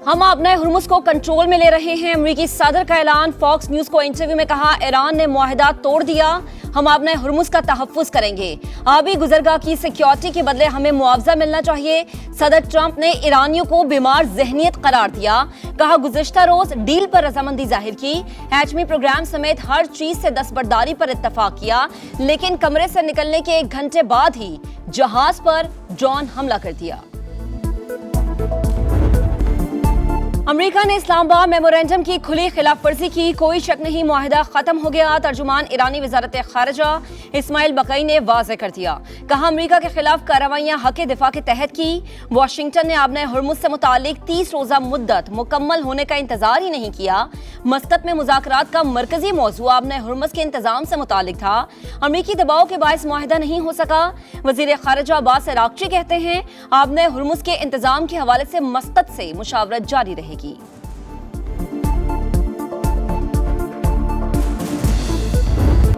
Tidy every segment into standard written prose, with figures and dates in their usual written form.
ہم اپنے ہرمز کو کنٹرول میں لے رہے ہیں۔ امریکی صدر کا اعلان۔ فاکس نیوز کو انٹرویو میں کہا ایران نے معاہدہ توڑ دیا، ہم اپنے ہرمز کا تحفظ کریں گے۔ آبی گزرگاہ کی سیکیورٹی کے بدلے ہمیں معاوضہ ملنا چاہیے۔ صدر ٹرمپ نے ایرانیوں کو بیمار ذہنیت قرار دیا، کہا گزشتہ روز ڈیل پر رضامندی ظاہر کی، ایٹمی پروگرام سمیت ہر چیز سے دستبرداری پر اتفاق کیا، لیکن کمرے سے نکلنے کے 1 گھنٹے بعد ہی جہاز پر ڈرون حملہ کر دیا۔ امریکہ نے اسلام آباد میمورینڈم کی کھلی خلاف ورزی کی، کوئی شک نہیں معاہدہ ختم ہو گیا۔ ترجمان ایرانی وزارت خارجہ اسماعیل بقائی نے واضح کر دیا، کہا امریکہ کے خلاف کارروائیاں حق دفاع کے تحت کی۔ واشنگٹن نے آبنۂ ہرمز سے متعلق 30 روزہ مدت مکمل ہونے کا انتظار ہی نہیں کیا۔ مسقط میں مذاکرات کا مرکزی موضوع آبنۂ ہرمز کے انتظام سے متعلق تھا، امریکی دباؤ کے باعث معاہدہ نہیں ہو سکا۔ وزیر خارجہ عباس عراقچی کہتے ہیں آبنۂ ہرمز کے انتظام کے حوالے سے مسقط سے مشاورت جاری رہے گی۔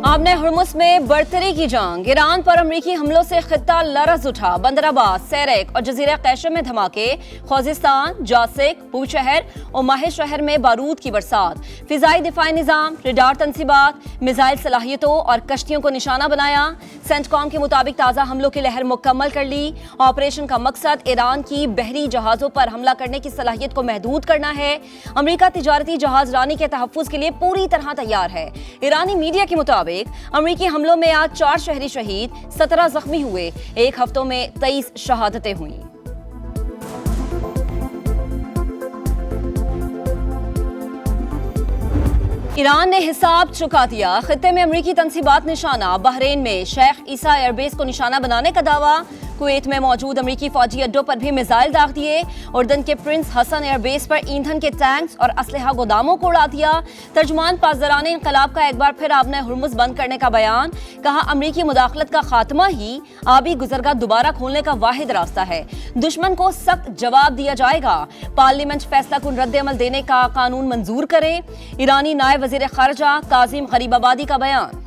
آبنۂ ہرمز میں برتری کی جنگ، ایران پر امریکی حملوں سے خطہ لرز اٹھا۔ بندر عباس، سیرک اور جزیرہ قیشم میں دھماکے، خوزستان، جاسک، بوشہر اور ماہر شہر میں بارود کی برسات۔ فضائی دفاعی نظام، ریڈار تنصیبات، میزائل صلاحیتوں اور کشتیوں کو نشانہ بنایا۔ سینٹ کام کے مطابق تازہ حملوں کی لہر مکمل کر لی۔ آپریشن کا مقصد ایران کی بحری جہازوں پر حملہ کرنے کی صلاحیت کو محدود کرنا ہے۔ امریکہ تجارتی جہاز رانی کے تحفظ کے لیے پوری طرح تیار ہے۔ ایرانی میڈیا کے مطابق امریکی حملوں میں آج 4 شہری شہید، 17 زخمی ہوئے، 1 ہفتوں میں 23 شہادتیں ہوئیں۔ ایران نے حساب چکا دیا، خطے میں امریکی تنصیبات نشانہ۔ بحرین میں شیخ عیسیٰ ایئر بیس کو نشانہ بنانے کا دعویٰ۔ کویت میں موجود امریکی فوجی اڈوں پر بھی میزائل داغ دیے۔ اردن کے پرنس حسن ایئر بیس پر ایندھن کے ٹینکس اور اسلحہ گوداموں کو اڑا دیا۔ ترجمان پاسداران انقلاب کا ایک بار پھر آبنۂ ہرمز بند کرنے کا بیان، کہا امریکی مداخلت کا خاتمہ ہی آبی گزرگاہ دوبارہ کھولنے کا واحد راستہ ہے، دشمن کو سخت جواب دیا جائے گا۔ پارلیمنٹ فیصلہ کن رد عمل دینے کا قانون منظور کرے، ایرانی نائب وزیر خارجہ کاظم غریب آبادی کا بیان۔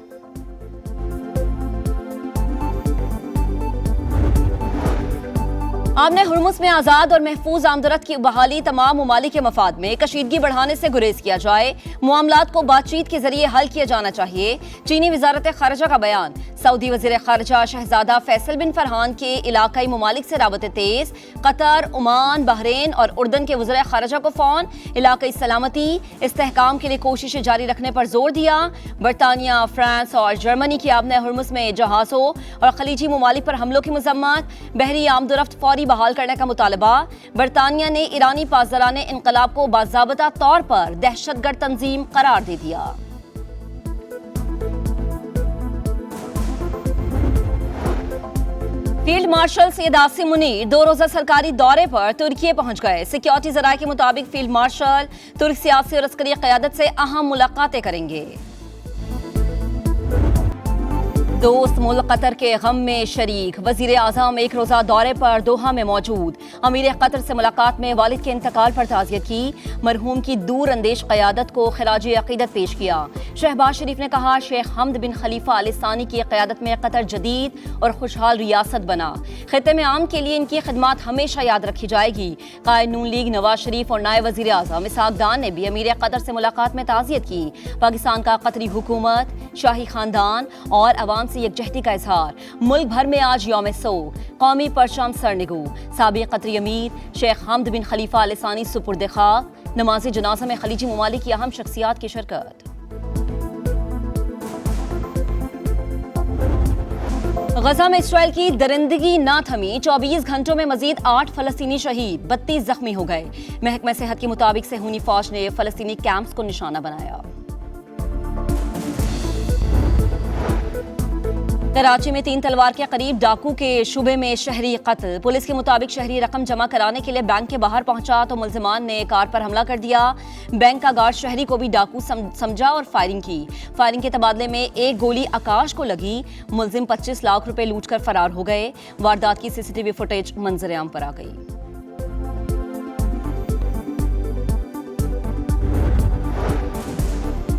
آبنۂ ہرمز میں آزاد اور محفوظ آمدورفت کی بحالی تمام ممالک کے مفاد میں، کشیدگی بڑھانے سے گریز کیا جائے، معاملات کو بات چیت کے ذریعے حل کیا جانا چاہیے، چینی وزارت خارجہ کا بیان۔ سعودی وزیر خارجہ شہزادہ فیصل بن فرحان کے علاقائی ممالک سے رابطے تیز، قطر، عمان، بحرین اور اردن کے وزراء خارجہ کو فون، علاقائی سلامتی استحکام کے لیے کوششیں جاری رکھنے پر زور دیا۔ برطانیہ، فرانس اور جرمنی کی آبنۂ ہرمز میں جہازوں اور خلیجی ممالک پر حملوں کی مذمت، بحری آمدورفت فوری بحال کرنے کا مطالبہ۔ برطانیہ نے ایرانی پاسداران انقلاب کو باضابطہ طور پر دہشت گرد تنظیم قرار دے دیا۔ فیلڈ مارشل سید عاصم منیر 2 روزہ سرکاری دورے پر ترکی پہنچ گئے۔ سیکیورٹی ذرائع کے مطابق فیلڈ مارشل ترک سیاسی اور عسکری قیادت سے اہم ملاقاتیں کریں گے۔ دوست ملک قطر کے غم میں شریک، وزیر اعظم 1 روزہ دورے پر دوحہ میں موجود۔ امیر قطر سے ملاقات میں والد کے انتقال پر تعزیت کی، مرحوم کی دور اندیش قیادت کو خراج عقیدت پیش کیا۔ شہباز شریف نے کہا شیخ حمد بن خلیفہ آل ثانی کی قیادت میں قطر جدید اور خوشحال ریاست بنا، خطے میں عام کے لیے ان کی خدمات ہمیشہ یاد رکھی جائے گی۔ قائد نون لیگ نواز شریف اور نائب وزیر اعظم اسحاق دان نے بھی امیر قطر سے ملاقات میں تعزیت کی۔ پاکستان کا قطری حکومت، شاہی خاندان اور عوام سے یکجہتی کا اظہار۔ ملک بھر میں آج یوم سوگ، قومی پرچم سرنگو، سابق قطری امیر شیخ حمد بن خلیفہ آل ثانی سپرد خاک۔ نماز جنازہ میں خلیجی ممالک کی اہم شخصیات کی شرکت۔ غزہ میں اسرائیل کی درندگی نہ تھمی، 24 گھنٹوں میں مزید 8 فلسطینی شہید، 32 زخمی ہو گئے۔ محکمہ صحت کے مطابق صہیونی فوج نے فلسطینی کیمپس کو نشانہ بنایا۔ کراچی میں 3 تلوار کے قریب ڈاکو کے شبے میں شہری قتل، پولیس کے مطابق شہری رقم جمع کرانے کے لیے بینک کے باہر پہنچا تو ملزمان نے کار پر حملہ کر دیا۔ بینک کا گارڈ شہری کو بھی ڈاکو سمجھا اور فائرنگ کی۔ فائرنگ کے تبادلے میں 1 گولی آکاش کو لگی، ملزم 25 لاکھ روپے لوٹ کر فرار ہو گئے۔ واردات کی CCTV فوٹیج منظر عام پر آ گئی۔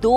2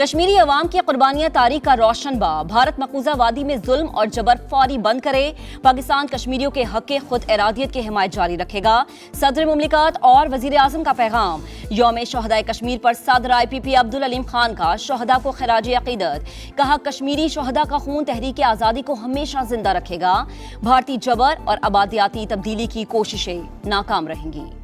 کشمیری عوام کی قربانیاں تاریخ کا روشن باب، بھارت مقبوضہ وادی میں ظلم اور جبر فوری بند کرے، پاکستان کشمیریوں کے حق خود ارادیت کی حمایت جاری رکھے گا، صدر مملکت اور وزیر اعظم کا پیغام۔ یوم شہدائے کشمیر پر صدر IPP عبدالعلیم خان کا شہداء کو خراج عقیدت، کہا کشمیری شہداء کا خون تحریک آزادی کو ہمیشہ زندہ رکھے گا، بھارتی جبر اور آبادیاتی تبدیلی کی کوششیں ناکام رہیں گی۔